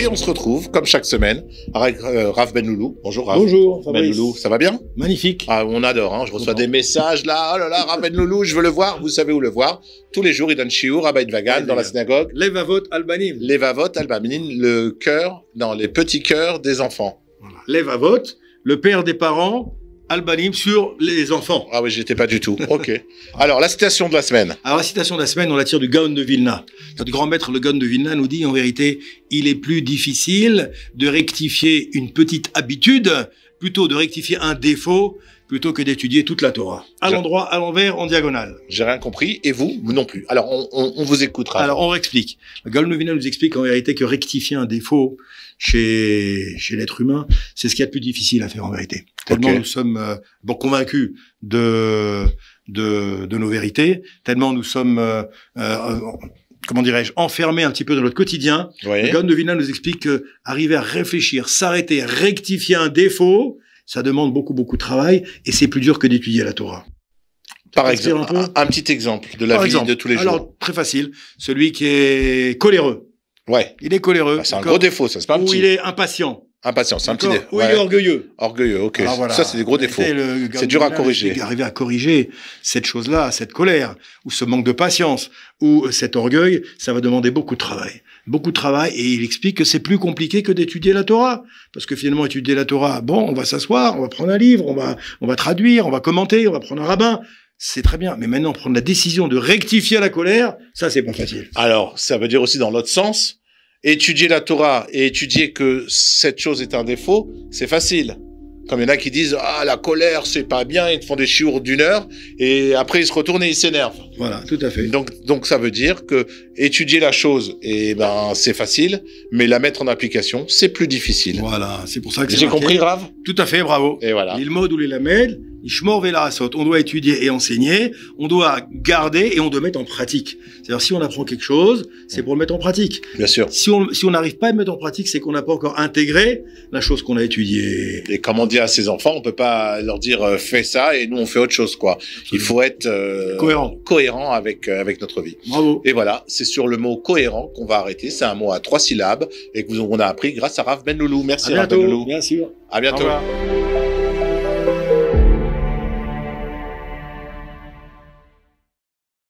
Et on se retrouve, comme chaque semaine, avec Rav Benloulou. Bonjour Rav. Bonjour Benloulou, ça va bien? Magnifique. Ah, on adore, hein. Je reçois des messages là. Oh là là, Rav Benloulou, je veux le voir. Vous savez où le voir. Tous les jours, il donne shiur à Beit Vagan dans la synagogue. Levavot Albanim. Levavot Albanim, le cœur, dans les petits cœurs des enfants. Voilà. Levavot, le père des parents, Albanim sur les enfants. Ah oui, j'y étais pas du tout. Ok. Alors, la citation de la semaine. Alors, la citation de la semaine, on la tire du Gaon de Vilna. Notre grand maître, le Gaon de Vilna, nous dit, en vérité, il est plus difficile de rectifier une petite habitude, plutôt de rectifier un défaut, plutôt que d'étudier toute la Torah. À l'endroit, à l'envers, en diagonale. J'ai rien compris, et vous non plus. Alors, on vous écoutera. Alors, on explique. Le Gaon de Vilna nous explique en vérité que rectifier un défaut chez l'être humain, c'est ce qu'il y a de plus difficile à faire en vérité. Tellement nous sommes convaincus de nos vérités, tellement nous sommes comment dirais-je, enfermés un petit peu dans notre quotidien. Le Gaon de Vilna nous explique que arriver à réfléchir, s'arrêter, rectifier un défaut, ça demande beaucoup de travail et c'est plus dur que d'étudier la Torah. Par exemple, un petit exemple de la vie de tous les jours. Alors, très facile, celui qui est coléreux. Ouais. Il est coléreux. Bah, c'est un gros défaut, ça, c'est pas un petit. Ou il est impatient. Impatient, c'est un petit défaut. Ou il est orgueilleux. Orgueilleux, ok. Alors, voilà. Ça, c'est des gros défauts. C'est dur à corriger. Arriver à corriger cette chose-là, cette colère, ou ce manque de patience, ou cet orgueil, ça va demander beaucoup de travail. Beaucoup de travail, et il explique que c'est plus compliqué que d'étudier la Torah. Parce que finalement, étudier la Torah, bon, on va s'asseoir, on va prendre un livre, on va traduire, on va commenter, on va prendre un rabbin. C'est très bien. Mais maintenant, prendre la décision de rectifier la colère, ça, c'est pas facile. Alors, ça veut dire aussi dans l'autre sens, étudier la Torah et étudier que cette chose est un défaut, c'est facile. Comme il y en a qui disent, ah, la colère, c'est pas bien, ils te font des chiours d'1 heure, et après ils se retournent et ils s'énervent. Voilà, tout à fait. Donc ça veut dire que étudier la chose, c'est facile, mais la mettre en application, c'est plus difficile. Voilà, c'est pour ça que j'ai compris, Rav? Tout à fait, bravo. Et voilà. L'ilmod ou les lamed, ishmor ve'la'asot. On doit étudier et enseigner, on doit garder et on doit mettre en pratique. C'est-à-dire, si on apprend quelque chose, c'est pour le mettre en pratique. Bien sûr. Si on n'arrive pas à le mettre en pratique, c'est qu'on n'a pas encore intégré la chose qu'on a étudiée. Et comme on dit à ses enfants, on peut pas leur dire fais ça et nous on fait autre chose, quoi. Il faut être cohérent avec notre vie. Bravo. Et voilà, c'est sur le mot cohérent qu'on va arrêter. C'est un mot à 3 syllabes et que on a appris grâce à Rav Benloulou. Merci Rav Benloulou. Bien sûr. À bientôt. Au revoir.